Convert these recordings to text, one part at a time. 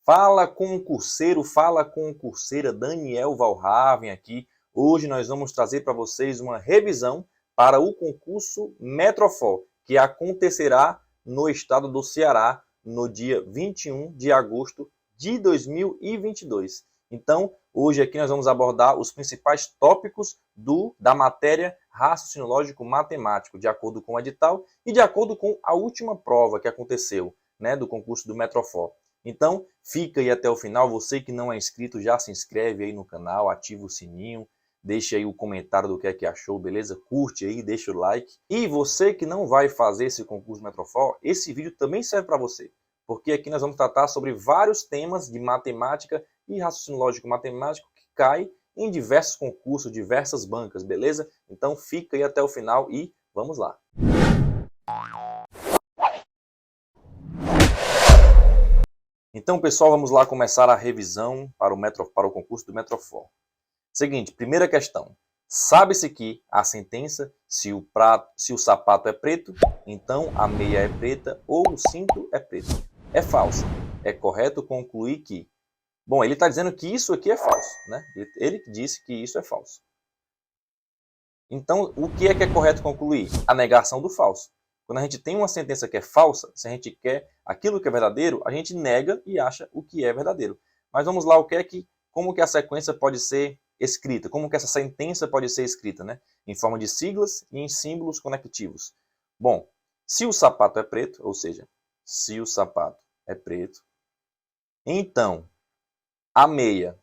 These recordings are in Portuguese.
Fala concurseiro, fala concurseira, Daniel Valraven aqui. Hoje nós vamos trazer para vocês uma revisão para o concurso Metrofor, que acontecerá no estado do Ceará no dia 21 de agosto de 2022. Então, hoje aqui nós vamos abordar os principais tópicos da matéria raciocínio lógico matemático, de acordo com o edital e de acordo com a última prova que aconteceu, do concurso do Metrofor. Então, fica aí até o final. Você que não é inscrito, já se inscreve aí no canal, ativa o sininho, deixa aí o comentário do que é que achou, beleza? Curte aí, deixa o like. E você que não vai fazer esse concurso Metrofor, esse vídeo também serve para você, porque aqui nós vamos tratar sobre vários temas de matemática e raciocínio lógico matemático que cai em diversos concursos, diversas bancas, beleza? Então fica aí até o final e vamos lá. Então, pessoal, vamos lá começar a revisão para o concurso do Metrofor. Seguinte, primeira questão. Sabe-se que a sentença, se o sapato é preto, então a meia é preta ou o cinto é preto. É falsa. É correto concluir que... Bom, ele está dizendo que isso aqui é falso, né? Ele disse que isso é falso. Então, o que é correto concluir? A negação do falso. Quando a gente tem uma sentença que é falsa, se a gente quer aquilo que é verdadeiro, a gente nega e acha o que é verdadeiro. Mas vamos lá, como que a sequência pode ser escrita? Como que essa sentença pode ser escrita, né? Em forma de siglas e em símbolos conectivos. Bom, se o sapato é preto, ou seja, se o sapato é preto, então a meia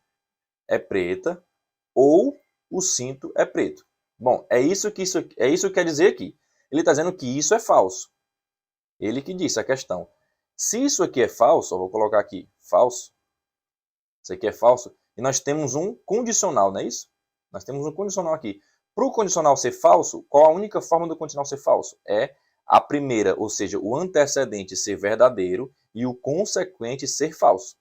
é preta ou o cinto é preto. Bom, é isso que quer dizer aqui. Ele está dizendo que isso é falso. Ele que disse a questão. Se isso aqui é falso, eu vou colocar aqui, falso. Isso aqui é falso. E nós temos um condicional, não é isso? Nós temos um condicional aqui. Para o condicional ser falso, qual a única forma do condicional ser falso? É a primeira, ou seja, o antecedente ser verdadeiro e o consequente ser falso.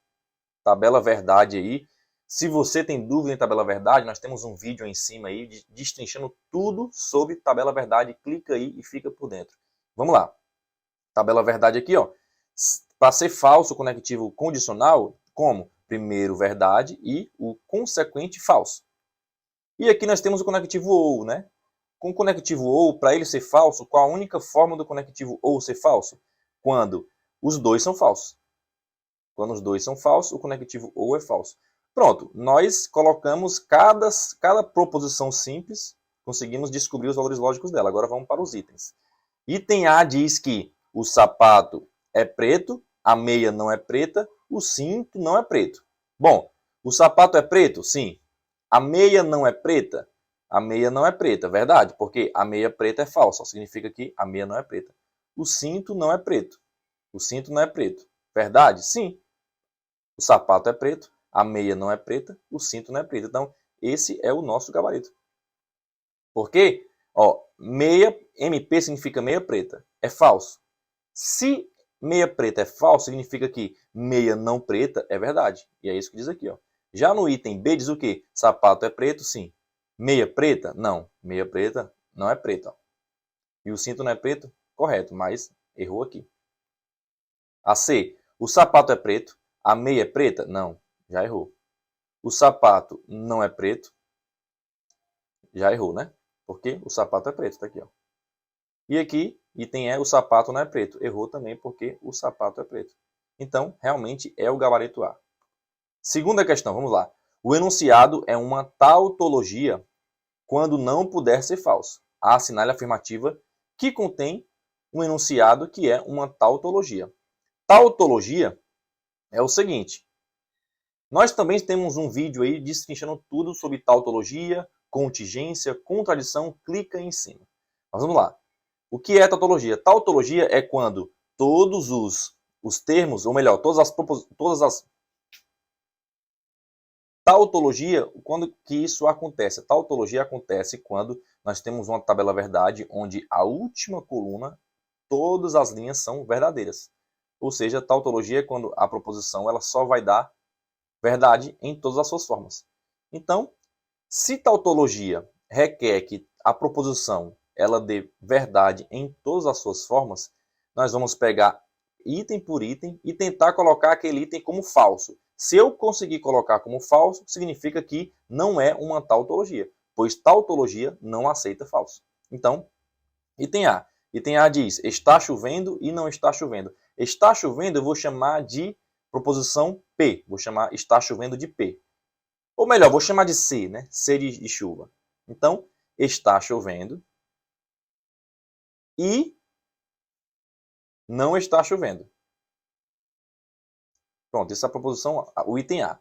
Tabela verdade aí. Se você tem dúvida em tabela verdade, nós temos um vídeo aí em cima aí destrinchando tudo sobre tabela verdade. Clica aí e fica por dentro. Vamos lá. Tabela verdade aqui, ó. Para ser falso o conectivo condicional, como? Primeiro verdade e o consequente falso. E aqui nós temos o conectivo ou, né? Com o conectivo ou, para ele ser falso, qual a única forma do conectivo ou ser falso? Quando os dois são falsos. Quando os dois são falsos, o conectivo ou é falso. Pronto, nós colocamos cada proposição simples, conseguimos descobrir os valores lógicos dela. Agora vamos para os itens. Item A diz que o sapato é preto, a meia não é preta, o cinto não é preto. Bom, o sapato é preto? Sim. A meia não é preta? A meia não é preta, verdade, porque a meia preta é falsa, significa que a meia não é preta. O cinto não é preto. O cinto não é preto. Verdade? Sim. O sapato é preto, a meia não é preta, o cinto não é preto. Então, esse é o nosso gabarito. Por quê? Ó, meia, MP significa meia preta. É falso. Se meia preta é falso, significa que meia não preta é verdade. E é isso que diz aqui, ó. Já no item B diz o quê? Sapato é preto, sim. Meia preta? Não. Meia preta não é preta. Ó. E o cinto não é preto? Correto, mas errou aqui. A C. O sapato é preto. A meia é preta? Não. Já errou. O sapato não é preto? Já errou, né? Porque o sapato é preto. Tá aqui, ó. E aqui, item E, o sapato não é preto. Errou também porque o sapato é preto. Então, realmente é o gabarito A. Segunda questão, vamos lá. O enunciado é uma tautologia quando não puder ser falso. A assinale a afirmativa que contém um enunciado que é uma tautologia. Tautologia é o seguinte. Nós também temos um vídeo aí destrinchando tudo sobre tautologia, contingência, contradição. Clica aí em cima. Mas vamos lá. O que é tautologia? Tautologia é quando todos os termos, ou melhor, todas as tautologia, quando que isso acontece? A tautologia acontece quando nós temos uma tabela verdade onde a última coluna, todas as linhas são verdadeiras. Ou seja, tautologia é quando a proposição ela só vai dar verdade em todas as suas formas. Então, se tautologia requer que a proposição ela dê verdade em todas as suas formas, nós vamos pegar item por item e tentar colocar aquele item como falso. Se eu conseguir colocar como falso, significa que não é uma tautologia, pois tautologia não aceita falso. Então, item A. Item A diz, está chovendo e não está chovendo. Está chovendo eu vou chamar de proposição P. Vou chamar está chovendo de P. Ou melhor, vou chamar de C, né? C de chuva. Então, está chovendo e não está chovendo. Pronto, essa é a proposição, o item A.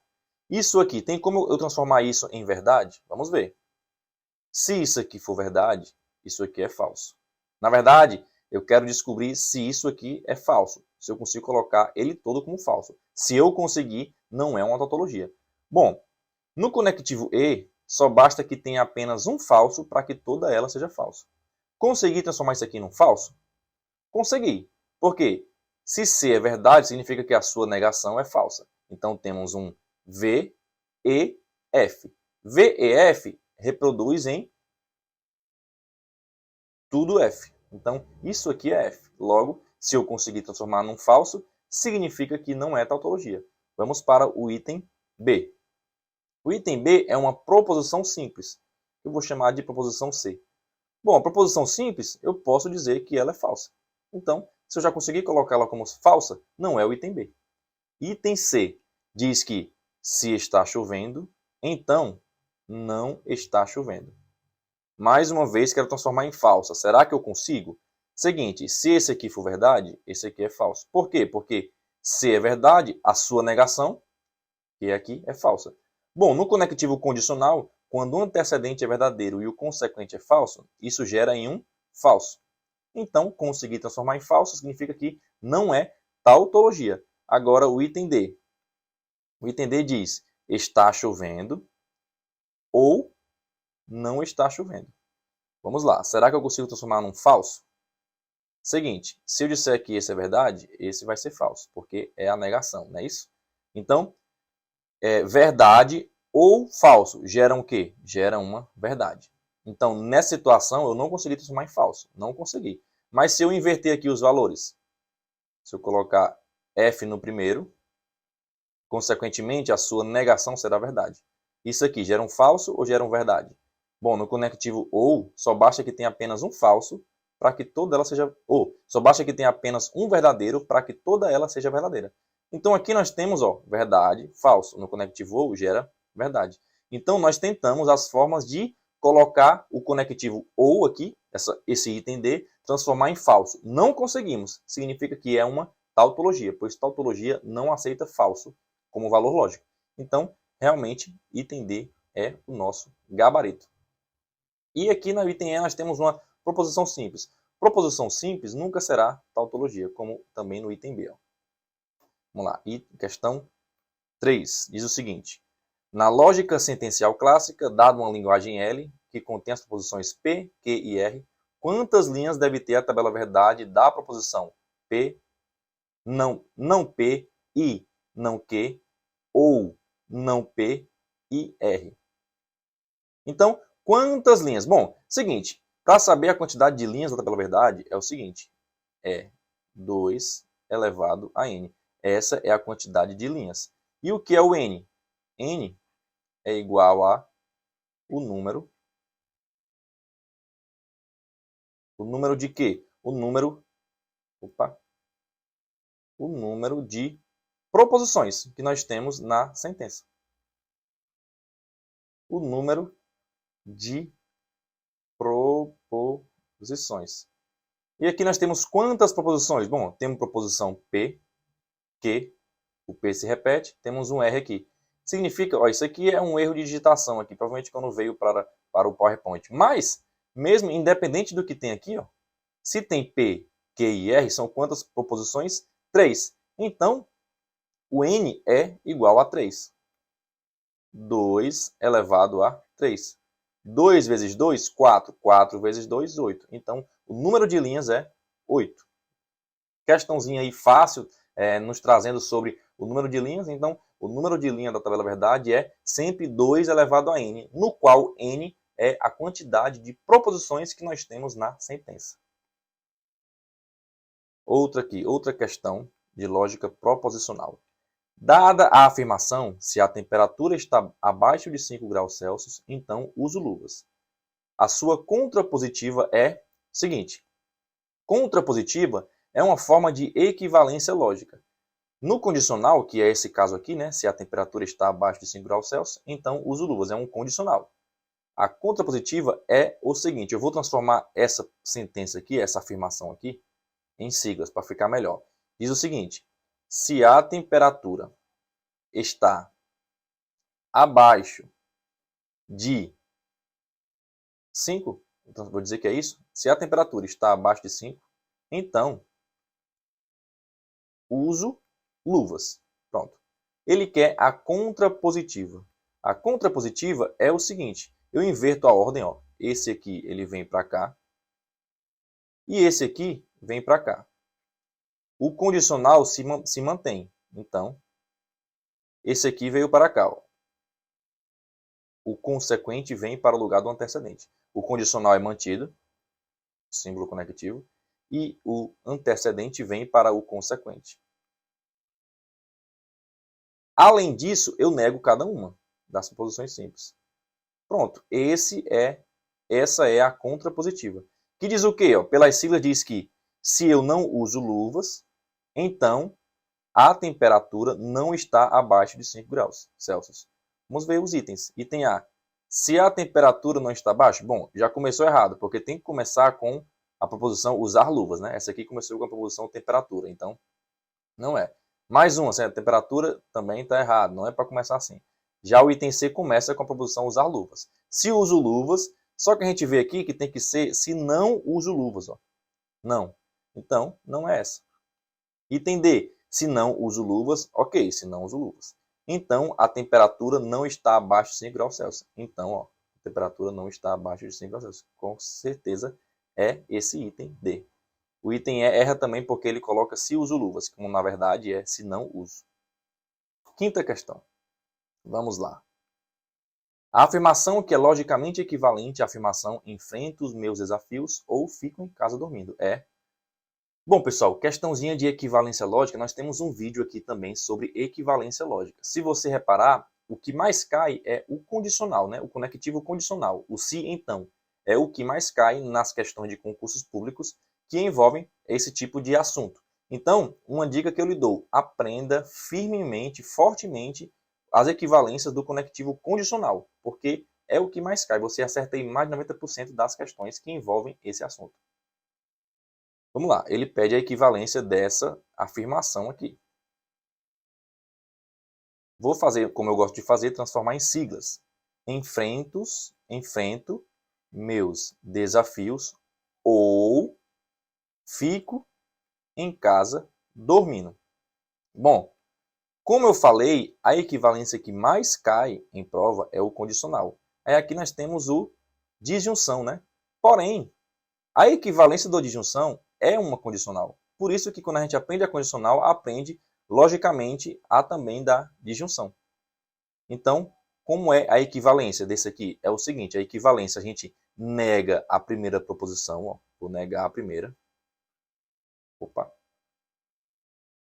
Isso aqui, tem como eu transformar isso em verdade? Vamos ver. Se isso aqui for verdade, isso aqui é falso. Na verdade, eu quero descobrir se isso aqui é falso. Se eu consigo colocar ele todo como falso. Se eu conseguir, não é uma tautologia. Bom, no conectivo E, só basta que tenha apenas um falso para que toda ela seja falsa. Consegui transformar isso aqui num falso? Consegui. Por quê? Se C é verdade, significa que a sua negação é falsa. Então temos um V, E, F. V e F reproduz em tudo F. Então isso aqui é F. Logo, se eu conseguir transformar num falso, significa que não é tautologia. Vamos para o item B. O item B é uma proposição simples. Eu vou chamar de proposição C. Bom, a proposição simples, eu posso dizer que ela é falsa. Então, se eu já conseguir colocá-la como falsa, não é o item B. Item C diz que se está chovendo, então não está chovendo. Mais uma vez, quero transformar em falsa. Será que eu consigo? Seguinte, se esse aqui for verdade, esse aqui é falso. Por quê? Porque se é verdade, a sua negação, que aqui, é falsa. Bom, no conectivo condicional, quando o antecedente é verdadeiro e o consequente é falso, isso gera em um falso. Então, conseguir transformar em falso significa que não é tautologia. Agora, o item D. O item D diz, está chovendo ou não está chovendo. Vamos lá, será que eu consigo transformar num falso? Seguinte, se eu disser que esse é verdade, esse vai ser falso, porque é a negação, não é isso? Então, verdade ou falso geram o quê? Gera uma verdade. Então, nessa situação, eu não consegui transformar em falso. Não consegui. Mas se eu inverter aqui os valores, se eu colocar F no primeiro, consequentemente, a sua negação será verdade. Isso aqui gera um falso ou gera uma verdade? Bom, no conectivo ou, só basta que tenha apenas um falso para que toda ela seja... Ou, só basta que tenha apenas um verdadeiro para que toda ela seja verdadeira. Então, aqui nós temos, ó, verdade, falso. No conectivo ou gera verdade. Então, nós tentamos as formas de colocar o conectivo ou aqui, esse item D, transformar em falso. Não conseguimos. Significa que é uma tautologia, pois tautologia não aceita falso como valor lógico. Então, realmente, item D é o nosso gabarito. E aqui no item E nós temos uma proposição simples. Proposição simples nunca será tautologia, como também no item B. Ó. Vamos lá. E questão 3 diz o seguinte. Na lógica sentencial clássica, dada uma linguagem L, que contém as proposições P, Q e R, quantas linhas deve ter a tabela verdade da proposição P, não P, I, não Q, ou não P e R? Então, quantas linhas? Bom, seguinte, para saber a quantidade de linhas da tabela verdade, é o seguinte, é 2 elevado a n. Essa é a quantidade de linhas. E o que é o n? N é igual a o número de quê? O número de proposições que nós temos na sentença. O número de proposições. E aqui nós temos quantas proposições? Bom, temos proposição P, Q, o P se repete, temos um R aqui. Significa, ó, isso aqui é um erro de digitação aqui, provavelmente quando veio para o PowerPoint. Mas, mesmo independente do que tem aqui, ó, se tem P, Q e R, são quantas proposições? 3. Então, o N é igual a 3. 2 elevado a 3. 2 vezes 2, 4. 4 vezes 2, 8. Então, o número de linhas é 8. Questãozinha aí fácil, nos trazendo sobre o número de linhas. Então, o número de linha da tabela verdade é sempre 2 elevado a n, no qual n é a quantidade de proposições que nós temos na sentença. outra questão de lógica proposicional. Dada a afirmação, se a temperatura está abaixo de 5 graus Celsius, então uso luvas. A sua contrapositiva é o seguinte. Contrapositiva é uma forma de equivalência lógica. No condicional, que é esse caso aqui, né, se a temperatura está abaixo de 5 graus Celsius, então uso luvas, é um condicional. A contrapositiva é o seguinte, eu vou transformar essa sentença aqui, essa afirmação aqui, em siglas, para ficar melhor. Diz o seguinte, se a temperatura está abaixo de 5, então vou dizer que é isso, se a temperatura está abaixo de 5, então uso luvas. Pronto. Ele quer a contrapositiva. A contrapositiva é o seguinte, eu inverto a ordem, ó. Esse aqui ele vem para cá e esse aqui vem para cá. O condicional se mantém. Então, esse aqui veio para cá. Ó. O consequente vem para o lugar do antecedente. O condicional é mantido, símbolo conectivo, e o antecedente vem para o consequente. Além disso, eu nego cada uma das suposições simples. Pronto, essa é a contrapositiva. Que diz o quê? Ó? Pelas siglas diz que se eu não uso luvas, então a temperatura não está abaixo de 5 graus Celsius. Vamos ver os itens. Item A. Se a temperatura não está abaixo, bom, já começou errado, porque tem que começar com a proposição usar luvas, né? Essa aqui começou com a proposição temperatura, então não é. Mais uma, assim, a temperatura também está errado, não é para começar assim. Já o item C começa com a proposição usar luvas. Se uso luvas, só que a gente vê aqui que tem que ser se não uso luvas. Ó. Não. Então, não é essa. Item D. Se não uso luvas, ok, se não uso luvas. Então, a temperatura não está abaixo de 5 graus Celsius. Então, ó, a temperatura não está abaixo de 5 graus Celsius. Com certeza é esse item D. O item E erra também porque ele coloca se uso luvas, como na verdade é se não uso. Quinta questão. Vamos lá. A afirmação que é logicamente equivalente à afirmação enfrento os meus desafios ou fico em casa dormindo é... Bom, pessoal, questãozinha de equivalência lógica, nós temos um vídeo aqui também sobre equivalência lógica. Se você reparar, o que mais cai é o condicional, né? O conectivo condicional, o se então. É o que mais cai nas questões de concursos públicos que envolvem esse tipo de assunto. Então, uma dica que eu lhe dou, aprenda firmemente, fortemente, as equivalências do conectivo condicional, porque é o que mais cai. Você acerta em mais de 90% das questões que envolvem esse assunto. Vamos lá, ele pede a equivalência dessa afirmação aqui. Vou fazer, como eu gosto de fazer, transformar em siglas. Enfrento meus desafios ou fico em casa dormindo. Bom, como eu falei, a equivalência que mais cai em prova é o condicional. Aí aqui nós temos o disjunção, né? Porém, a equivalência do disjunção é uma condicional. Por isso que quando a gente aprende a condicional, aprende logicamente a também da disjunção. Então, como é a equivalência desse aqui? É o seguinte, a equivalência a gente nega a primeira proposição, ó, vou negar a primeira.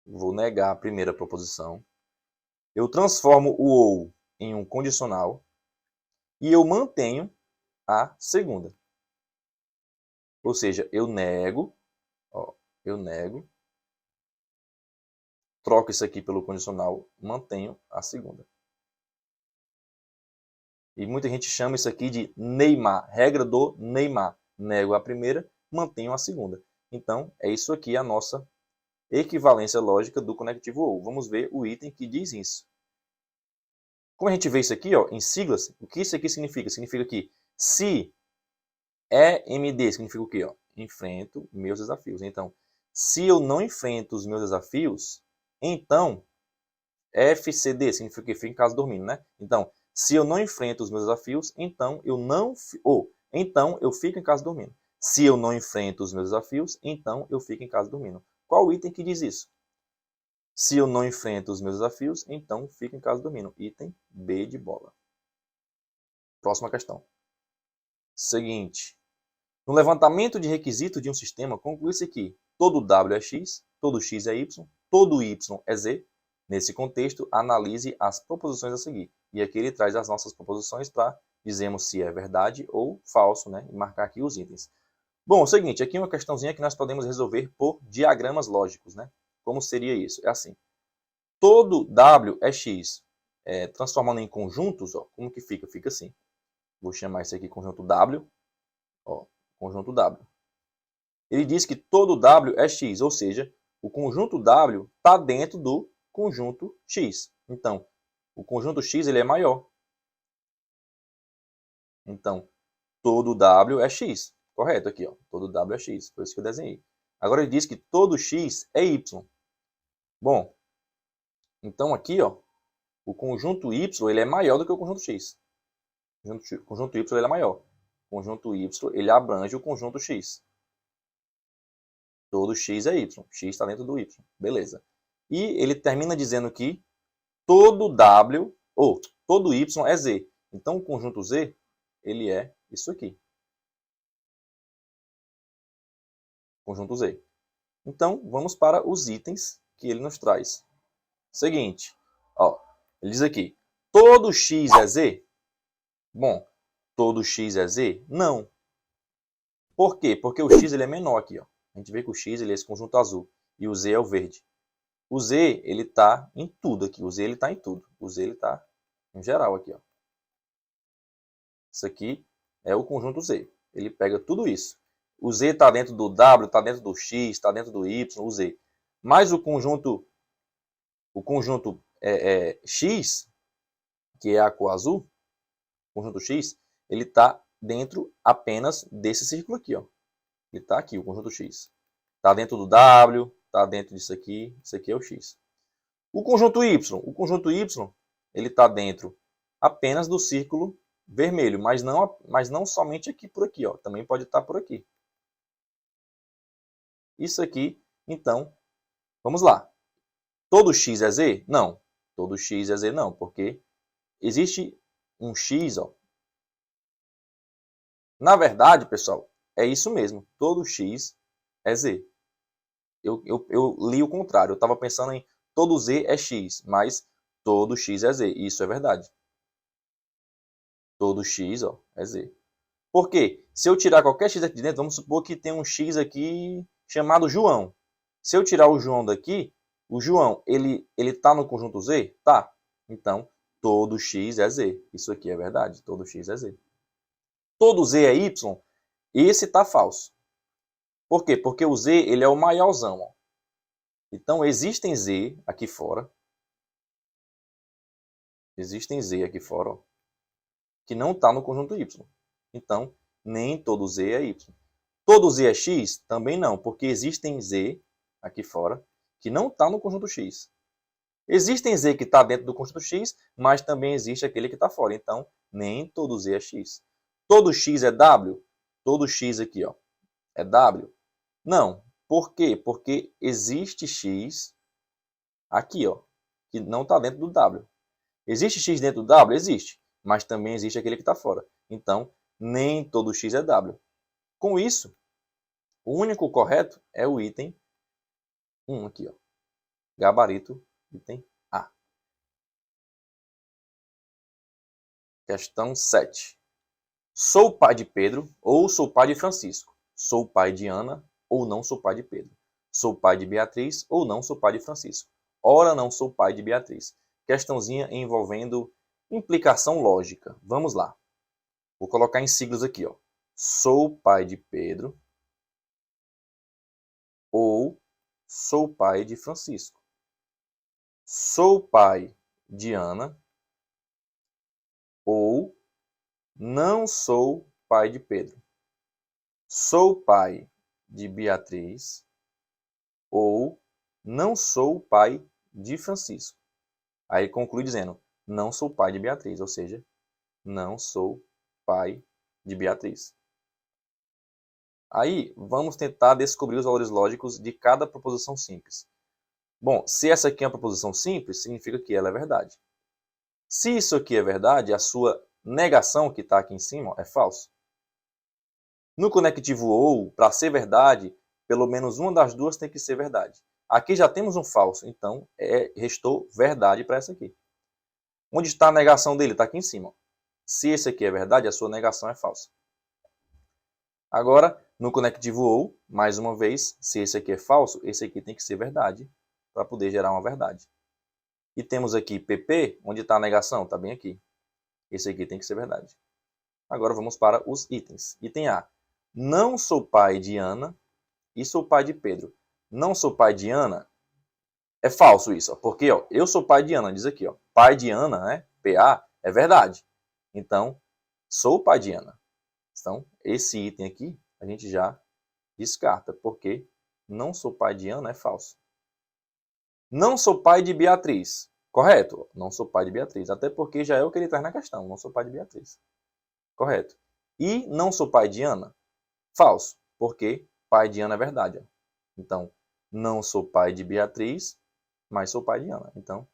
Vou negar a primeira proposição. Eu transformo o ou em um condicional e eu mantenho a segunda. Ou seja, eu nego, troco isso aqui pelo condicional, mantenho a segunda. E muita gente chama isso aqui de Neymar, regra do Neymar. Nego a primeira, mantenho a segunda. Então, é isso aqui a nossa equivalência lógica do conectivo ou. Vamos ver o item que diz isso. Como a gente vê isso aqui, ó, em siglas, o que isso aqui significa? Significa que se EMD, significa o quê? Ó? Enfrento meus desafios. Então, se eu não enfrento os meus desafios, então FCD significa que fico em casa dormindo, né? Então, se eu não enfrento os meus desafios, então então eu fico em casa dormindo. Se eu não enfrento os meus desafios, então eu fico em casa dormindo. Qual item que diz isso? Se eu não enfrento os meus desafios, então fico em casa dormindo. Item B de bola. Próxima questão. Seguinte. No levantamento de requisitos de um sistema, conclui-se que todo W é x, todo x é y, todo y é z. Nesse contexto, analise as proposições a seguir. E aqui ele traz as nossas proposições para dizermos se é verdade ou falso, né? E marcar aqui os itens. Bom, é o seguinte, aqui uma questãozinha que nós podemos resolver por diagramas lógicos, né? Como seria isso? É assim. Todo W é x. Transformando em conjuntos, ó, como que fica? Fica assim. Vou chamar isso aqui conjunto W. Ó, conjunto W. Ele diz que todo W é x, ou seja, o conjunto W está dentro do conjunto x. Então, o conjunto x ele é maior. Então, todo W é x. Correto aqui, ó. Todo W é x. Foi isso que eu desenhei. Agora ele diz que todo x é y. Bom, então aqui, ó, o conjunto y ele é maior do que o conjunto x. O conjunto y ele é maior. O conjunto y ele abrange o conjunto x. Todo x é y. X está dentro do y. Beleza. E ele termina dizendo que todo W, ou todo y é z. Então, o conjunto z, ele é isso aqui. Conjunto z. Então, vamos para os itens que ele nos traz. Seguinte, ó, ele diz aqui, todo x é z? Bom, todo x é z? Não. Por quê? Porque o x ele é menor aqui, ó. A gente vê que o x ele é esse conjunto azul e o z é o verde. O z ele está em tudo aqui. O z ele está em tudo. O z ele está em geral aqui, ó. Isso aqui é o conjunto z. Ele pega tudo isso. O z está dentro do w, está dentro do x, está dentro do y, o z. Mas o conjunto x, que é a cor azul, o conjunto x, ele está dentro apenas desse círculo aqui, ó. Ele está aqui, o conjunto x. Está dentro do w, está dentro disso aqui é o x. O conjunto y, ele está dentro apenas do círculo vermelho, mas não somente aqui por aqui, ó. Também pode estar por aqui. Isso aqui, então, vamos lá. Todo x é z? Não. Todo x é z não, porque existe um x, ó. Na verdade, pessoal, é isso mesmo. Todo x é z. Eu li o contrário. Eu estava pensando em todo z é x, mas todo x é z. Isso é verdade. Todo x, ó, é z. Por quê? Se eu tirar qualquer x aqui de dentro, vamos supor que tem um x aqui chamado João. Se eu tirar o João daqui, o João, ele está no conjunto z? Tá. Então, todo x é z. Isso aqui é verdade. Todo x é z. Todo z é y? Esse está falso. Por quê? Porque o z ele é o maiorzão. Ó. Então, existem z aqui fora. Existem z aqui fora, ó, que não está no conjunto y. Então, nem todo z é y. Todo z é x? Também não, porque existem z aqui fora que não está no conjunto x. Existem z que está dentro do conjunto x, mas também existe aquele que está fora. Então, nem todo z é x. Todo x é w? Todo x aqui, ó, é w? Não. Por quê? Porque existe x aqui, ó, que não está dentro do w. Existe x dentro do w? Existe. Mas também existe aquele que está fora. Então, nem todo x é w. Com isso, o único correto é o item 1 aqui, ó. Gabarito, item A. Questão 7. Sou pai de Pedro ou sou pai de Francisco? Sou pai de Ana ou não sou pai de Pedro? Sou pai de Beatriz ou não sou pai de Francisco? Ora, não sou pai de Beatriz. Questãozinha envolvendo implicação lógica. Vamos lá. Vou colocar em siglas aqui, ó. Sou pai de Pedro ou sou pai de Francisco. Sou pai de Ana ou não sou pai de Pedro. Sou pai de Beatriz ou não sou pai de Francisco. Aí conclui dizendo, não sou pai de Beatriz, ou seja, não sou pai de Beatriz. Aí, vamos tentar descobrir os valores lógicos de cada proposição simples. Bom, se essa aqui é uma proposição simples, significa que ela é verdade. Se isso aqui é verdade, a sua negação que está aqui em cima é falso. No conectivo ou, para ser verdade, pelo menos uma das duas tem que ser verdade. Aqui já temos um falso, então restou verdade para essa aqui. Onde está a negação dele? Está aqui em cima. Se esse aqui é verdade, a sua negação é falsa. Agora, no conectivo OU, mais uma vez, se esse aqui é falso, esse aqui tem que ser verdade, para poder gerar uma verdade. E temos aqui PP, onde está a negação? Está bem aqui. Esse aqui tem que ser verdade. Agora vamos para os itens. Item A. Não sou pai de Ana e sou pai de Pedro. Não sou pai de Ana é falso isso, ó, porque ó, eu sou pai de Ana, diz aqui, ó, pai de Ana, né? PA é verdade. Então, sou pai de Ana. Então, esse item aqui a gente já descarta, porque não sou pai de Ana é falso. Não sou pai de Beatriz. Correto? Não sou pai de Beatriz, até porque já é o que ele traz na questão. Não sou pai de Beatriz. Correto. E não sou pai de Ana? Falso, porque pai de Ana é verdade. Ó. Então, não sou pai de Beatriz, mas sou pai de Ana. Então,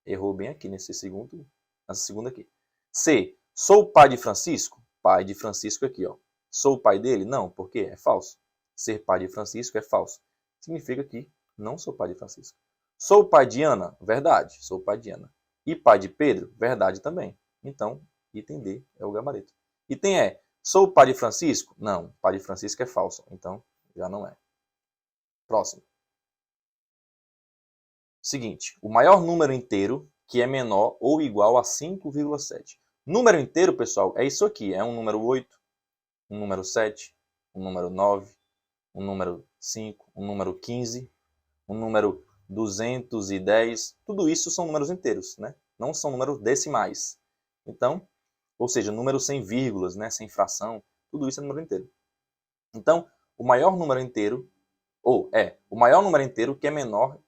errou bem aqui nessa segunda aqui. C. Sou pai de Francisco? Pai de Francisco aqui, ó. Sou pai dele? Não, porque é falso. Ser pai de Francisco é falso. Significa que não sou pai de Francisco. Sou pai de Ana? Verdade, sou pai de Ana. E pai de Pedro? Verdade também. Então, item D é o gabarito. Item E. Sou pai de Francisco? Não, pai de Francisco é falso. Então, já não é. Próximo. Seguinte, o maior número inteiro que é menor ou igual a 5,7. Número inteiro, pessoal, é isso aqui. É um número 8, um número 7, um número 9, um número 5, um número 15, um número 210. Tudo isso são números inteiros, né? Não são números decimais. Então, ou seja, números sem vírgulas, né? Sem fração. Tudo isso é número inteiro. Então, o maior número inteiro, o maior número inteiro que é menor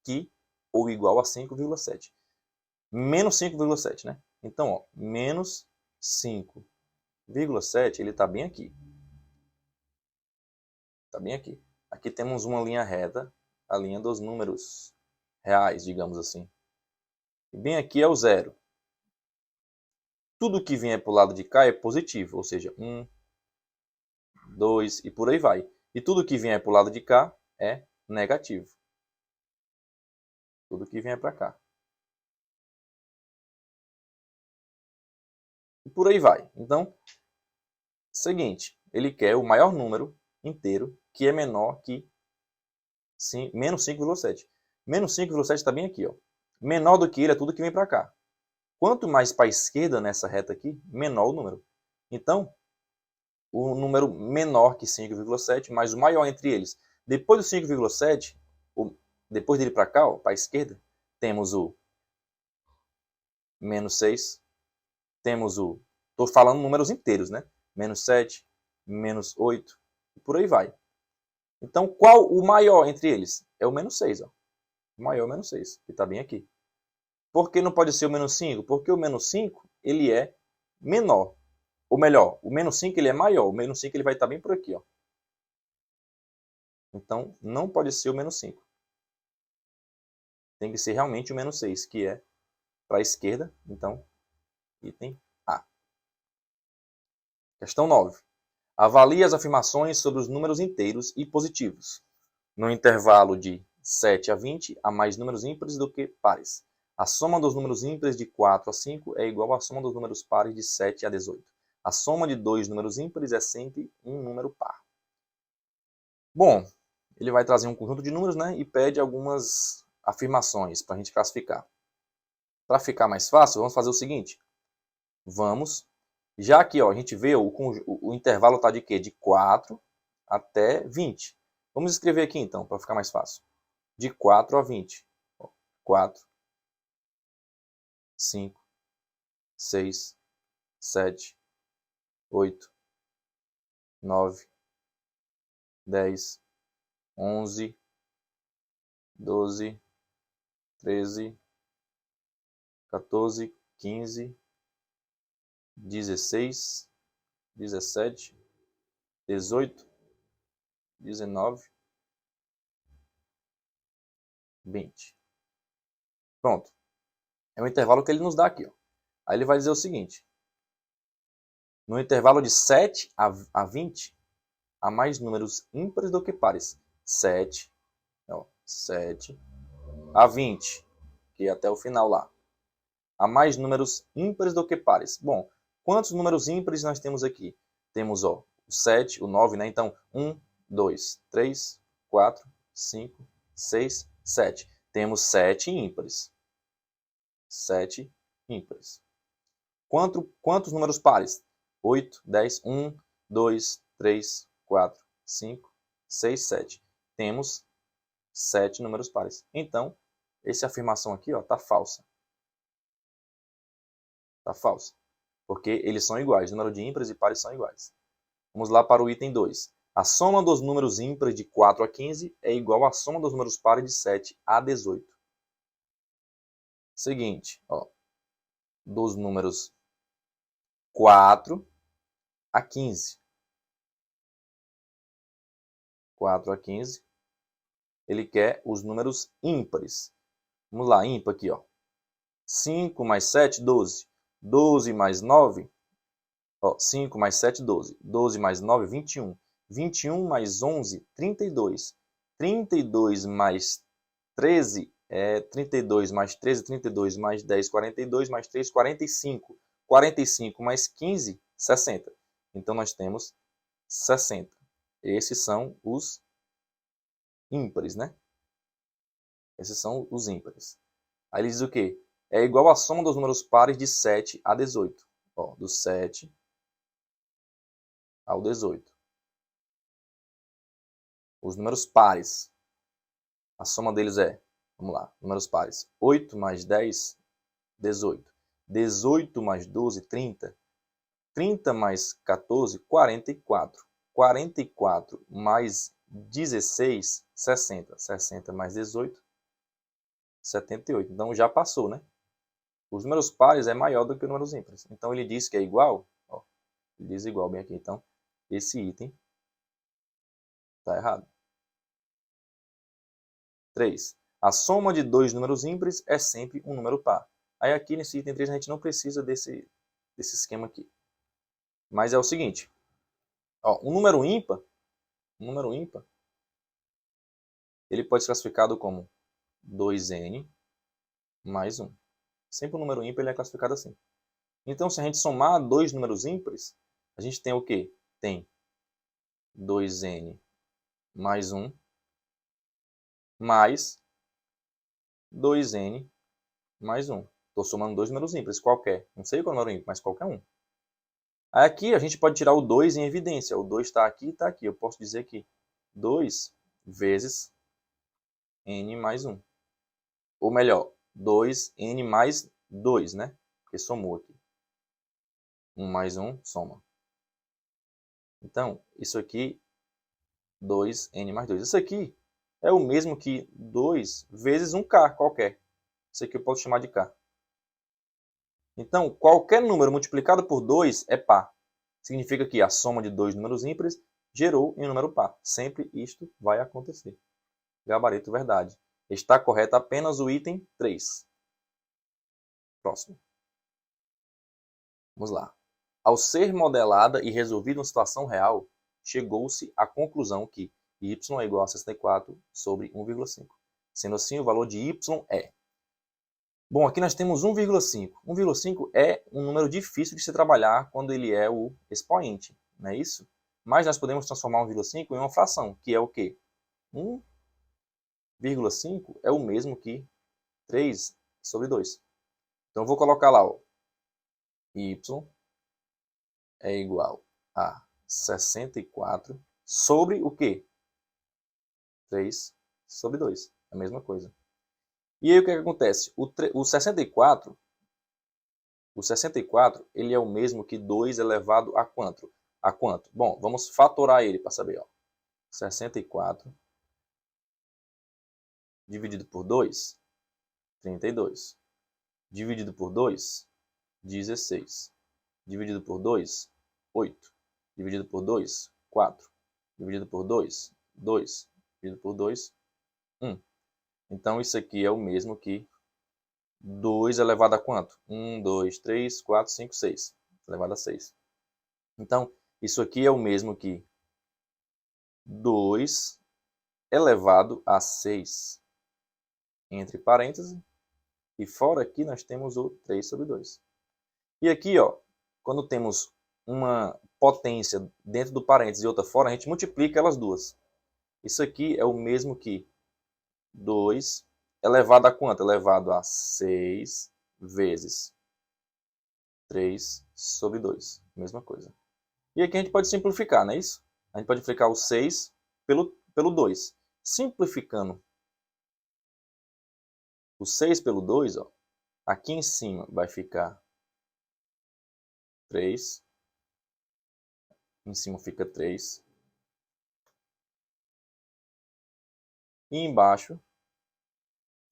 que ou igual a 5,7. Menos 5,7, né? Então, ó, menos 5,7, ele está bem aqui. Está bem aqui. Aqui temos uma linha reta, a linha dos números reais, digamos assim. E bem aqui é o zero. Tudo que vier para o lado de cá é positivo, ou seja, 1, 2 e por aí vai. E tudo que vier para o lado de cá é negativo. Tudo que vier para cá. E por aí vai. Então, seguinte, ele quer o maior número inteiro que é menor que menos 5,7. Menos 5,7 está bem aqui. Ó. Menor do que ele é tudo que vem para cá. Quanto mais para a esquerda nessa reta aqui, menor o número. Então, o número menor que 5,7, mas o maior entre eles. Depois do 5,7, depois dele para cá, para a esquerda, temos o menos 6. Temos o... Estou falando números inteiros, né? Menos 7, menos 8, e por aí vai. Então, qual o maior entre eles? É o menos 6. Ó. O maior é o menos 6, que está bem aqui. Por que não pode ser o menos 5? Porque o menos 5 ele é menor. Ou melhor, o menos 5 ele é maior. O menos 5 ele vai estar bem por aqui. Ó. Então, não pode ser o menos 5. Tem que ser realmente o menos 6, que é para a esquerda. Então, item A. Questão 9. Avalie as afirmações sobre os números inteiros e positivos. No intervalo de 7 a 20, há mais números ímpares do que pares. A soma dos números ímpares de 4 a 5 é igual à soma dos números pares de 7 a 18. A soma de dois números ímpares é sempre um número par. Bom, ele vai trazer um conjunto de números, né, e pede algumas afirmações para a gente classificar. Para ficar mais fácil, vamos fazer o seguinte. Já que ó, a gente vê o intervalo está de quê? De 4 até 20. Vamos escrever aqui então, para ficar mais fácil. De 4 a 20. 4, 5, 6, 7, 8, 9, 10, 11, 12, 13, 14, 15, 16, 17, 18, 19, 20. Pronto. É o intervalo que ele nos dá aqui. Ó. Aí ele vai dizer o seguinte. No intervalo de 7 a 20, há mais números ímpares do que pares. 7, ó, 7 a 20, que é até o final lá. Há mais números ímpares do que pares. Bom, quantos números ímpares nós temos aqui? Temos ó, o 7, o 9, né? Então, 1, 2, 3, 4, 5, 6, 7. Temos 7 ímpares. 7 ímpares. Quantos números pares? 8, 10, 1, 2, 3, 4, 5, 6, 7. Temos 7 números pares. Então, essa afirmação aqui está falsa. Está falsa. Porque eles são iguais. O número de ímpares e pares são iguais. Vamos lá para o item 2. A soma dos números ímpares de 4 a 15 é igual à soma dos números pares de 7 a 18. Seguinte, ó, dos números 4 a 15. 4 a 15. Ele quer os números ímpares. Vamos lá, ímpar aqui, ó. 5 mais 7, 12. 12 mais 9, ó, 5 mais 7, 12. 12 mais 9, 21. 21 mais 11, 32. 32 mais 13 é 32 mais 13, 32 mais 10, 42 mais 3, 45. 45 mais 15, 60. Então nós temos 60. Esses são os ímpares, né? Esses são os ímpares. Aí ele diz o quê? É igual à soma dos números pares de 7 a 18. Ó, do 7 ao 18. Os números pares. A soma deles é, vamos lá, números pares. 8 mais 10, 18. 18 mais 12, 30. 30 mais 14, 44. 44 mais 16, 60. 60 mais 18, 78. Então já passou, né? Os números pares é maior do que os números ímpares. Então ele diz que é igual. Ó, ele diz igual bem aqui. Então esse item está errado. 3. A soma de dois números ímpares é sempre um número par. Aí aqui nesse item 3 a gente não precisa desse esquema aqui. Mas é o seguinte. Ó, um número ímpar, ele pode ser classificado como 2n mais 1. Sempre um número ímpar ele é classificado assim. Então, se a gente somar dois números ímpares, a gente tem o quê? Tem 2n mais 1 mais 2n mais 1. Estou somando dois números ímpares, qualquer. Não sei qual é o número ímpar, mas qualquer um. Aí aqui a gente pode tirar o 2 em evidência. O 2 está aqui e está aqui. Eu posso dizer que 2 vezes n mais 1. Ou melhor, 2n mais 2, né? Porque somou aqui. 1 mais 1 soma. Então, isso aqui, 2n mais 2. Isso aqui é o mesmo que 2 vezes um k qualquer. Isso aqui eu posso chamar de k. Então, qualquer número multiplicado por 2 é par. Significa que a soma de dois números ímpares gerou em um número par. Sempre isto vai acontecer. Gabarito verdade. Está correto apenas o item 3. Próximo. Vamos lá. Ao ser modelada e resolvida uma situação real, chegou-se à conclusão que y é igual a 64 sobre 1,5. Sendo assim, o valor de y é... Bom, aqui nós temos 1,5. 1,5 é um número difícil de se trabalhar quando ele é o expoente, não é isso? Mas nós podemos transformar 1,5 em uma fração, que é o quê? 1,5 é o mesmo que 3 sobre 2. Então eu vou colocar lá, ó, y é igual a 64 sobre o quê? 3 sobre 2. É a mesma coisa. E aí o que acontece? O 64, ele é o mesmo que 2 elevado a quanto? A quanto? Bom, vamos fatorar ele para saber. Ó. 64 dividido por 2, 32. Dividido por 2, 16. Dividido por 2, 8. Dividido por 2, 4. Dividido por 2, 2. Dividido por 2, 1. Então isso aqui é o mesmo que 2 elevado a quanto? 1, 2, 3, 4, 5, 6. Elevado a 6. Então, isso aqui é o mesmo que 2 elevado a 6. Entre parênteses. E fora aqui nós temos o 3 sobre 2. E aqui, ó, quando temos uma potência dentro do parênteses e outra fora, a gente multiplica elas duas. Isso aqui é o mesmo que 2 elevado a quanto? Elevado a 6 vezes 3 sobre 2. Mesma coisa. E aqui a gente pode simplificar, não é isso? A gente pode multiplicar o 6 pelo 2. Simplificando o 6 pelo 2, ó, aqui em cima vai ficar 3. Em cima fica 3. E embaixo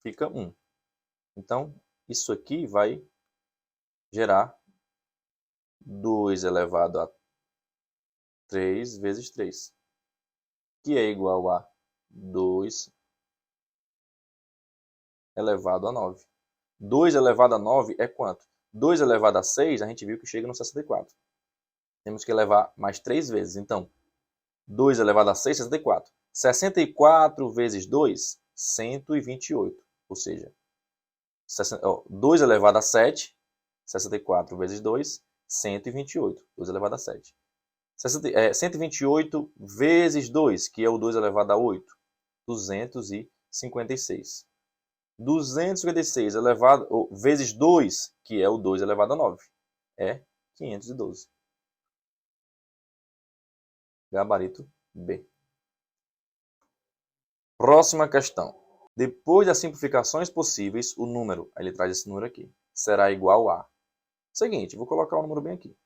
fica 1. Então, isso aqui vai gerar 2 elevado a 3 vezes 3, que é igual a 2 elevado a 9. 2 elevado a 9 é quanto? 2 elevado a 6, a gente viu que chega no 64. Temos que elevar mais 3 vezes. Então, 2 elevado a 6, 64. 64 vezes 2, 128. Ou seja, 2 elevado a 7, 64 vezes 2, 128. 2 elevado a 7. 128 vezes 2, que é o 2 elevado a 8, 256. 256 vezes 2, que é o 2 elevado a 9, é 512. Gabarito B. Próxima questão. Depois das simplificações possíveis, o número, aí ele traz esse número aqui, será igual a... Seguinte, vou colocar o número bem aqui.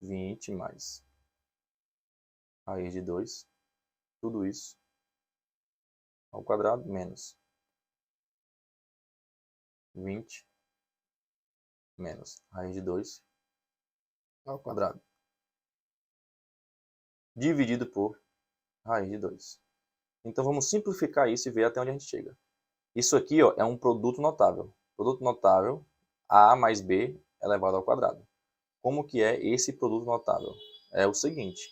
20 mais raiz de 2, tudo isso ao quadrado, menos 20 menos raiz de 2 ao quadrado, dividido por raiz de 2. Então vamos simplificar isso e ver até onde a gente chega. Isso aqui, ó, é um produto notável. Produto notável, A mais B elevado ao quadrado. Como que é esse produto notável? É o seguinte,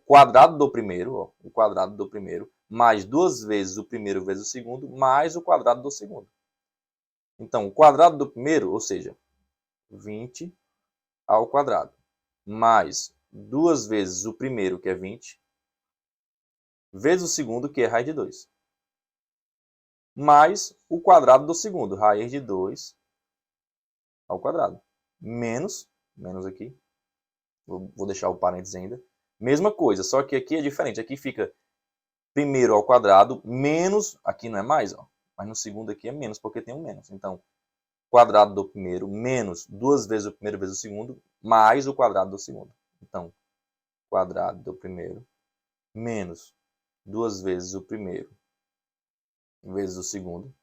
quadrado do primeiro, ó, o quadrado do primeiro, mais 2 vezes o primeiro vezes o segundo, mais o quadrado do segundo. Então, o quadrado do primeiro, ou seja, 20 ao quadrado, mais 2 vezes o primeiro, que é 20, vezes o segundo, que é raiz de 2. Mais o quadrado do segundo, raiz de 2 ao quadrado. Menos aqui, vou deixar o parênteses ainda. Mesma coisa, só que aqui é diferente. Aqui fica primeiro ao quadrado, menos, aqui não é mais, ó, mas no segundo aqui é menos, porque tem um menos. Então, quadrado do primeiro menos 2 vezes o primeiro vezes o segundo, mais o quadrado do segundo. Então, quadrado do primeiro menos 2 vezes o primeiro vezes o segundo,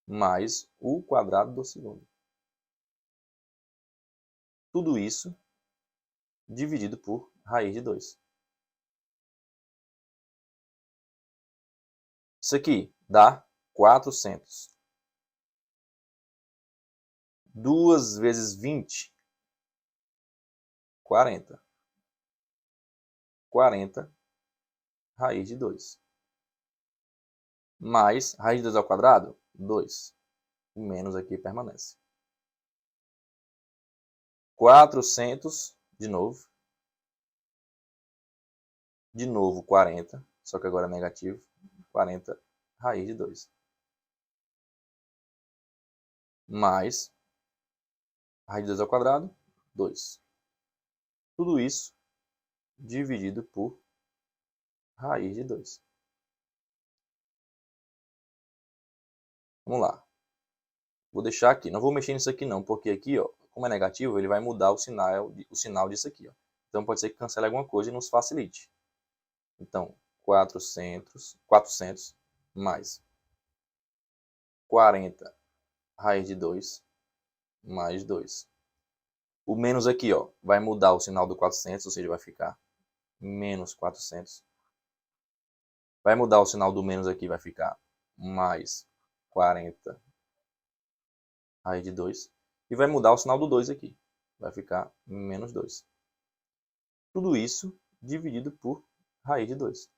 mais o quadrado do segundo. Tudo isso dividido por raiz de 2. Isso aqui dá 400. 2 vezes 20, 40. 40 raiz de 2. Mais raiz de 2 ao quadrado, 2. O menos aqui permanece. 400, de novo. De novo 40, só que agora é negativo. 40 raiz de 2. Mais raiz de 2 ao quadrado, 2. Tudo isso dividido por raiz de 2. Vamos lá. Vou deixar aqui. Não vou mexer nisso aqui não, porque aqui, ó, como é negativo, ele vai mudar o sinal disso aqui. Ó. Então pode ser que cancele alguma coisa e nos facilite. Então, 400 mais 40 raiz de 2 mais 2. O menos aqui, ó, vai mudar o sinal do 400, ou seja, vai ficar menos 400. Vai mudar o sinal do menos aqui, vai ficar mais 40 raiz de 2. E vai mudar o sinal do 2 aqui. Vai ficar menos 2. Tudo isso dividido por raiz de 2.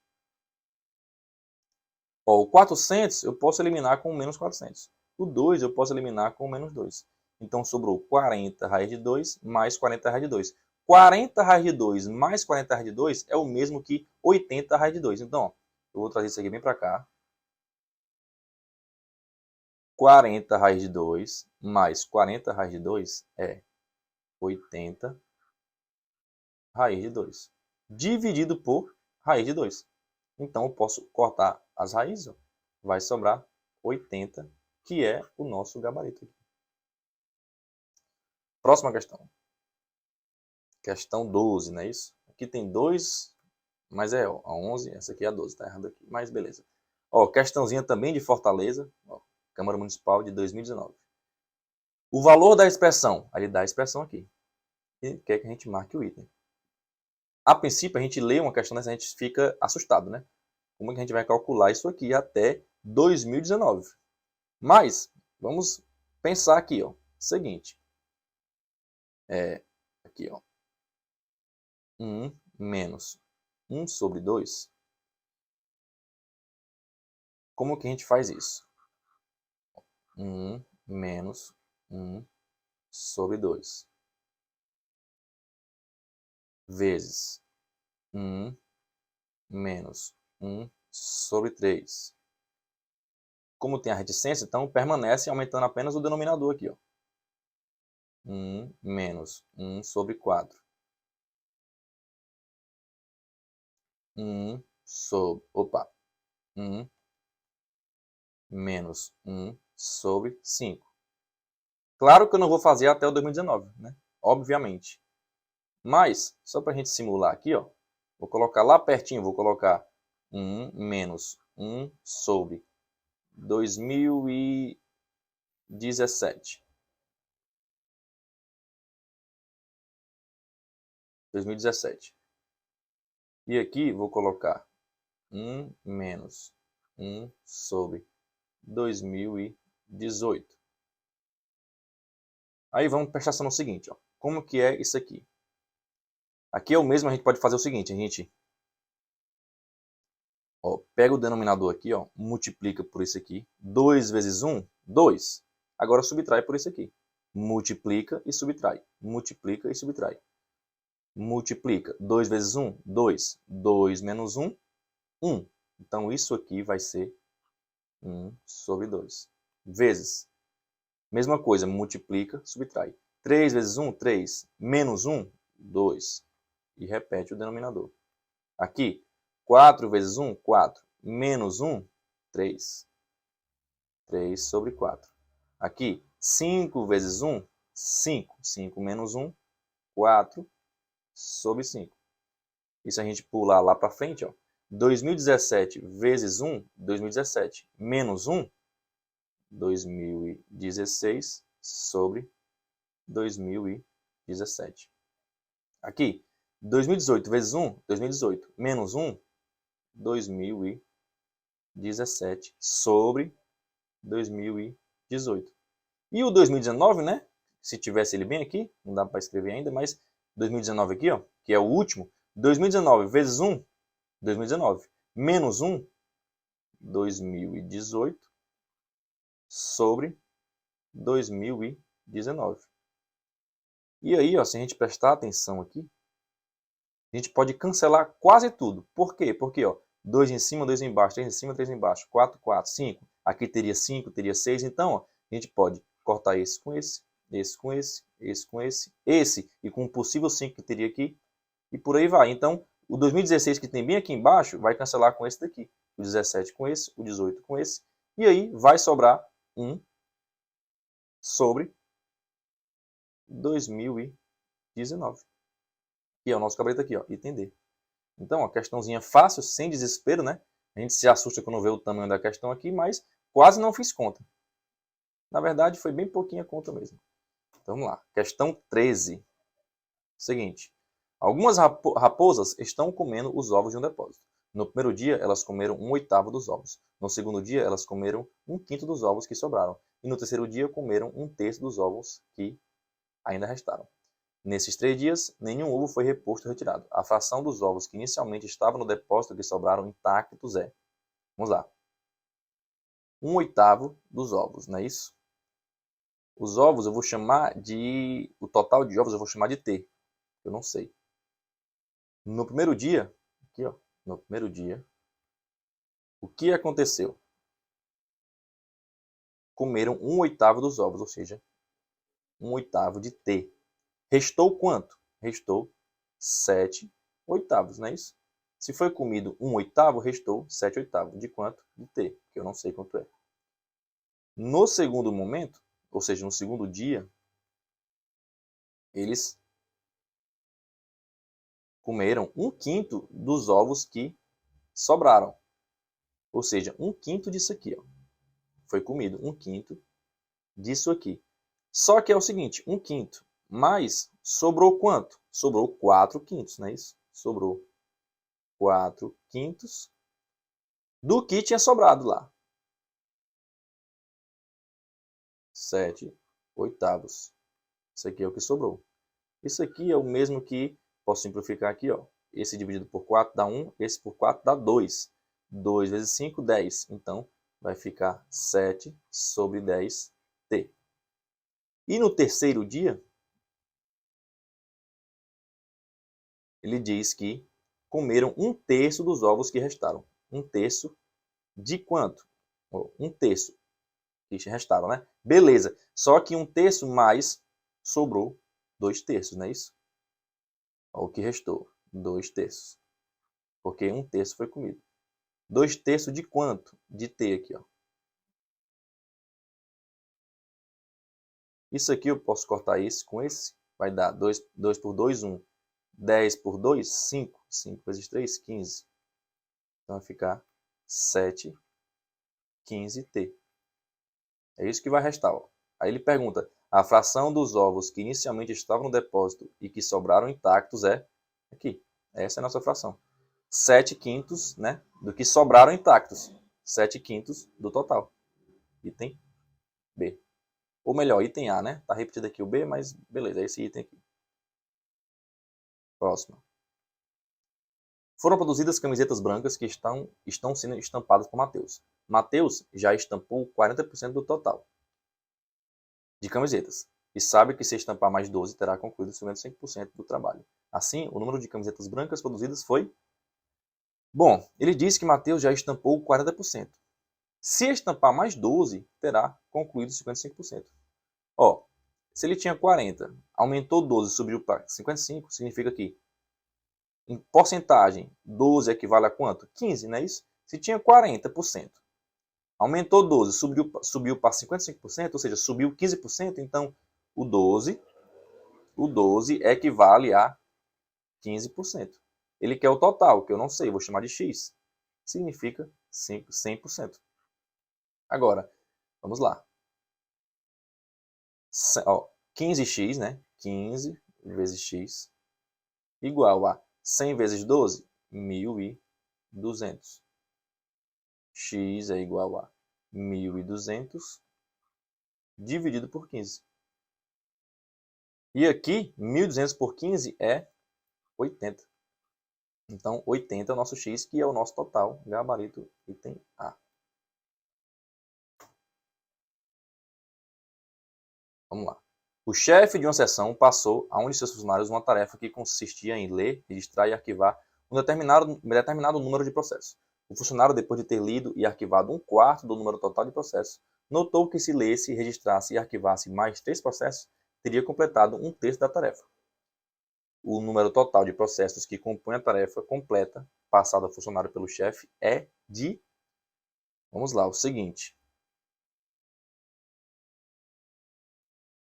Ó, o 400 eu posso eliminar com menos 400. O 2 eu posso eliminar com menos 2. Então sobrou 40 raiz de 2 mais 40 raiz de 2. 40 raiz de 2 mais 40 raiz de 2 é o mesmo que 80 raiz de 2. Então, ó, eu vou trazer isso aqui bem para cá. 40 raiz de 2 mais 40 raiz de 2 é 80 raiz de 2. Dividido por raiz de 2. Então, eu posso cortar as raízes. Ó. Vai sobrar 80, que é o nosso gabarito. Próxima questão. Questão 12, não é isso? Aqui tem 2, mas é ó, a 11, essa aqui é a 12, está errado aqui, mas beleza. Ó, questãozinha também de Fortaleza, ó, Câmara Municipal de 2019. O valor da expressão, aí ele dá a expressão aqui. E quer que a gente marque o item. A princípio, a gente lê uma questão dessa, a gente fica assustado, né? Como é que a gente vai calcular isso aqui até 2019? Mas, vamos pensar aqui, ó. Seguinte. Aqui, ó. 1 menos 1 sobre 2. Como que a gente faz isso? 1 menos 1 sobre 2. Vezes 1 menos 1 sobre 3. Como tem a reticência, então permanece aumentando apenas o denominador aqui. Ó. 1 menos 1 sobre 4. 1 menos 1 sobre 5. Claro que eu não vou fazer até o 2019, né? Obviamente. Mas, só para a gente simular aqui, ó, vou colocar lá pertinho, vou colocar 1 menos 1 sobre 2017. 2017. E aqui vou colocar 1 menos 1 sobre 2018. Aí vamos prestar atenção no seguinte, ó. Como que é isso aqui? Aqui é o mesmo, a gente pode fazer o seguinte, a gente pega o denominador aqui, ó, multiplica por isso aqui. 2 vezes 1, 2. Agora subtrai por isso aqui. Multiplica e subtrai. Multiplica e subtrai. Multiplica. 2 vezes 1, 2. 2 menos 1, 1. Então, isso aqui vai ser 1 sobre 2. Vezes. Mesma coisa, multiplica, subtrai. 3 vezes 1, 3. Menos 1, 2. E repete o denominador. Aqui, 4 vezes 1, 4. Menos 1, 3. 3 sobre 4. Aqui, 5 vezes 1, 5. 5 menos 1, 4 sobre 5. E se a gente pular lá para frente, ó, 2017 vezes 1, 2017. Menos 1, 2016 sobre 2017. Aqui, 2018 vezes 1, 2018. Menos 1, 2017 sobre 2018. E o 2019, né? Se tivesse ele bem aqui, não dá para escrever ainda, mas 2019 aqui, ó, que é o último. 2019 vezes 1, 2019. Menos 1, 2018 sobre 2019. E aí, ó, se a gente prestar atenção aqui, a gente pode cancelar quase tudo. Por quê? Porque, ó, 2 em cima, 2 embaixo, 3 em cima, 3 embaixo, 4, 4, 5. Aqui teria 5, teria 6. Então, ó, a gente pode cortar esse com esse, esse com esse, esse com esse e com o possível 5 que teria aqui. E por aí vai. Então, o 2016 que tem bem aqui embaixo vai cancelar com esse daqui. O 17 com esse, o 18 com esse. E aí vai sobrar 1 sobre 2019. Que é o nosso cabrito aqui, ó, item D. Então, ó, questãozinha fácil, sem desespero, né? A gente se assusta quando vê o tamanho da questão aqui, mas quase não fiz conta. Na verdade, foi bem pouquinha conta mesmo. Então, vamos lá. Questão 13. Seguinte. Algumas raposas estão comendo os ovos de um depósito. No primeiro dia, elas comeram 1/8 dos ovos. No segundo dia, elas comeram 1/5 dos ovos que sobraram. E no terceiro dia, comeram 1/3 dos ovos que ainda restaram. Nesses 3 dias, nenhum ovo foi reposto ou retirado. A fração dos ovos que inicialmente estavam no depósito que sobraram intactos é... Vamos lá. 1/8 dos ovos, não é isso? Os ovos eu vou chamar de... O total de ovos eu vou chamar de T. Eu não sei. No primeiro dia, aqui ó, no primeiro dia, o que aconteceu? Comeram 1/8 dos ovos, ou seja, 1/8 de T. Restou quanto? Restou 7/8, não é isso? Se foi comido 1/8, restou 7/8. De quanto? De T, que eu não sei quanto é. No segundo momento, ou seja, no segundo dia, eles comeram 1/5 dos ovos que sobraram. Ou seja, 1/5 disso aqui. Ó. Foi comido 1/5 disso aqui. Só que é o seguinte, 1/5. Mas sobrou quanto? Sobrou 4/5, não é isso? Sobrou 4/5 do que tinha sobrado lá. 7/8. Isso aqui é o que sobrou. Isso aqui é o mesmo que, posso simplificar aqui, ó. Esse dividido por 4 dá 1, esse por 4 dá 2. 2 vezes 5, 10. Então, vai ficar 7/10t. E no terceiro dia, ele diz que comeram 1/3 dos ovos que restaram. 1/3 de quanto? 1/3 que restaram, né? Beleza. Só que 1/3 mais sobrou 2/3, não é isso? Olha o que restou. 2/3. Porque 1/3 foi comido. 2/3 de quanto? De T aqui, ó. Isso aqui eu posso cortar esse com esse. Vai dar 2 por 2, 1. 10 por 2, 5. 5 vezes 3, 15. Então vai ficar 7/15t. É isso que vai restar. Ó. Aí ele pergunta, a fração dos ovos que inicialmente estavam no depósito e que sobraram intactos é aqui. Essa é a nossa fração. 7/5, né, do que sobraram intactos. 7/5 do total. Item B. Ou melhor, item A, né? Tá repetido aqui o B, mas beleza, é esse item aqui. Próximo. Foram produzidas camisetas brancas que estão sendo estampadas por Matheus. Matheus já estampou 40% do total de camisetas. E sabe que se estampar mais 12, terá concluído 55% do trabalho. Assim, o número de camisetas brancas produzidas foi... Bom, ele disse que Matheus já estampou 40%. Se estampar mais 12, terá concluído 55%. Ó, se ele tinha 40, aumentou 12, subiu para 55, significa que em porcentagem, 12 equivale a quanto? 15, não é isso? Se tinha 40%, aumentou 12, subiu para 55%, ou seja, subiu 15%, então o 12 equivale a 15%. Ele quer o total, que eu não sei, vou chamar de x. Significa 100%. Agora, vamos lá. Ó, 15x, né? 15 vezes x igual a 100 vezes 12, 1.200. X é igual a 1.200 dividido por 15. E aqui, 1.200 por 15 é 80. Então, 80 é o nosso x, que é o nosso total, gabarito, item A. Vamos lá. O chefe de uma seção passou a um de seus funcionários uma tarefa que consistia em ler, registrar e arquivar um determinado número de processos. O funcionário, depois de ter lido e arquivado 1/4 do número total de processos, notou que se lesse, registrasse e arquivasse mais 3 processos, teria completado 1/3 da tarefa. O número total de processos que compõe a tarefa completa, passada ao funcionário pelo chefe, é de... Vamos lá, o seguinte.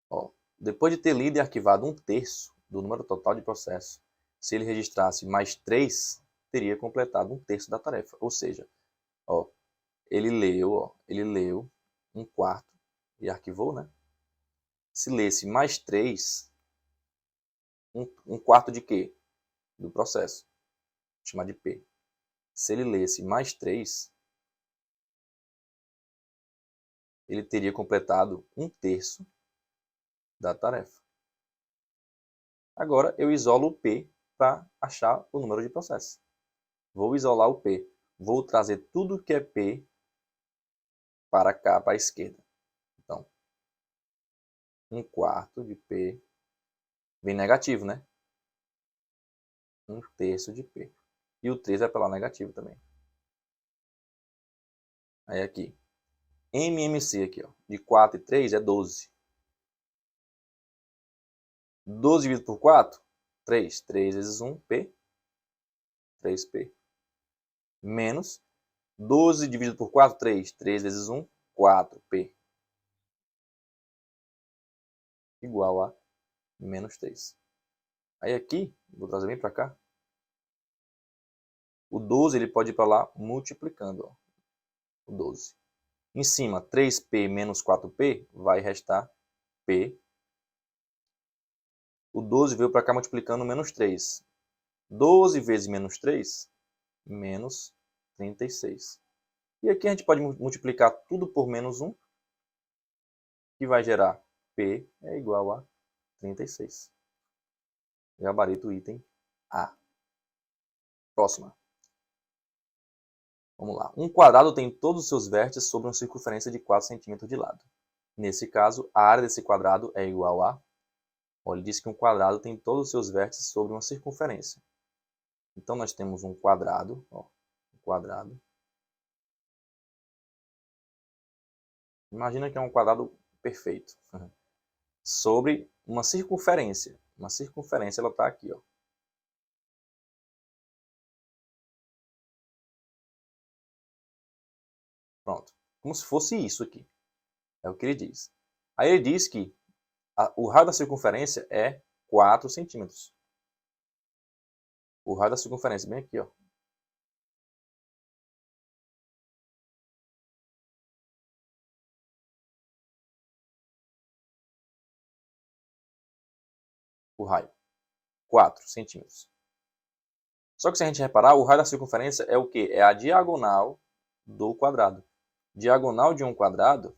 Ó, depois de ter lido e arquivado 1/3 do número total de processos, se ele registrasse mais 3, teria completado 1/3 da tarefa. Ou seja, ó, ele leu 1/4 e arquivou, né? Se lesse mais 3, 1/4 de quê? Do processo. Vou chamar de P. Se ele lesse mais 3, ele teria completado 1/3 da tarefa. Agora eu isolo o P para achar o número de processos. Vou isolar o P. Vou trazer tudo que é P para cá, para a esquerda. Então, 1/4 de P, bem negativo, né? 1/3 de P. E o 3 vai para lá negativo também. Aí aqui, MMC aqui, ó, de 4 e 3 é 12. 12 dividido por 4, 3. 3 vezes 1, P. 3P. Menos 12 dividido por 4, 3. 3 vezes 1, 4P. Igual a menos 3. Aí aqui, vou trazer bem para cá. O 12 ele pode ir para lá multiplicando. Ó, o 12. Em cima, 3P menos 4P vai restar P. O 12 veio para cá multiplicando menos 3. 12 vezes menos 3, menos 36. E aqui a gente pode multiplicar tudo por menos 1, que vai gerar P é igual a 36. Gabarito item A. Próxima. Vamos lá. Um quadrado tem todos os seus vértices sobre uma circunferência de 4 centímetros de lado. Nesse caso, a área desse quadrado é igual a... Olha, ele diz que um quadrado tem todos os seus vértices sobre uma circunferência. Então, nós temos um quadrado. Ó, um quadrado. Imagina que é um quadrado perfeito. Sobre uma circunferência. Uma circunferência, ela está aqui, ó. Pronto. Como se fosse isso aqui. É o que ele diz. Aí ele diz que o raio da circunferência é 4 centímetros. O raio da circunferência, bem aqui, ó. O raio. 4 centímetros. Só que se a gente reparar, o raio da circunferência é o quê? É a diagonal do quadrado. Diagonal de um quadrado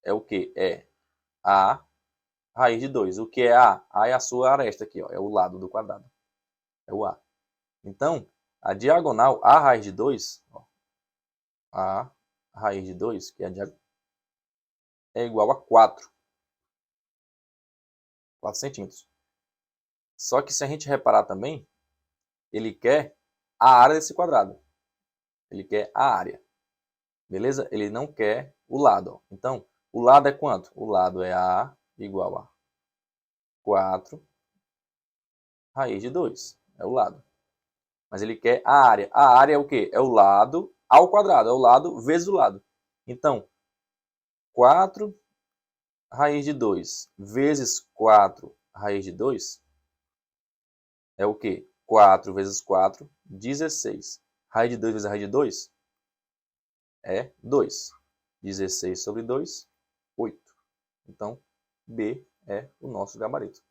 é o quê? É a raiz de 2. O que é A? A é a sua aresta aqui, ó. É o lado do quadrado. É o A. Então, a diagonal, a raiz de 2, ó, a raiz de 2, que é a diagonal, é igual a 4. 4 centímetros. Só que se a gente reparar também, ele quer a área desse quadrado. Ele quer a área. Beleza? Ele não quer o lado. Ó. Então, o lado é quanto? O lado é A igual a 4 raiz de 2. É o lado. Mas ele quer a área. A área é o quê? É o lado ao quadrado. É o lado vezes o lado. Então, 4 raiz de 2 vezes 4 raiz de 2 é o quê? 4 vezes 4, 16. Raiz de 2 vezes raiz de 2 é 2. 16 sobre 2, 8. Então, B é o nosso gabarito.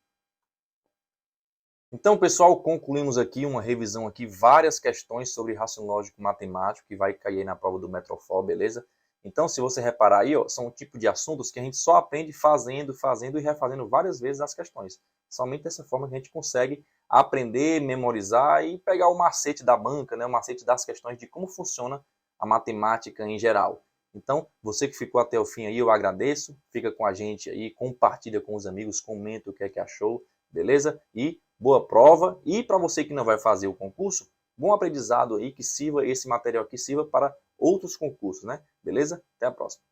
Então, pessoal, concluímos aqui uma revisão aqui, várias questões sobre raciocínio lógico matemático que vai cair aí na prova do Metrofol, beleza? Então, se você reparar aí, ó, são um tipo de assuntos que a gente só aprende fazendo e refazendo várias vezes as questões. Somente dessa forma que a gente consegue aprender, memorizar e pegar o macete da banca, né, o macete das questões de como funciona a matemática em geral. Então, você que ficou até o fim aí, eu agradeço. Fica com a gente aí, compartilha com os amigos, comenta o que é que achou, beleza? E boa prova. E para você que não vai fazer o concurso, bom aprendizado aí, que sirva esse material aqui, sirva para outros concursos, né? Beleza? Até a próxima.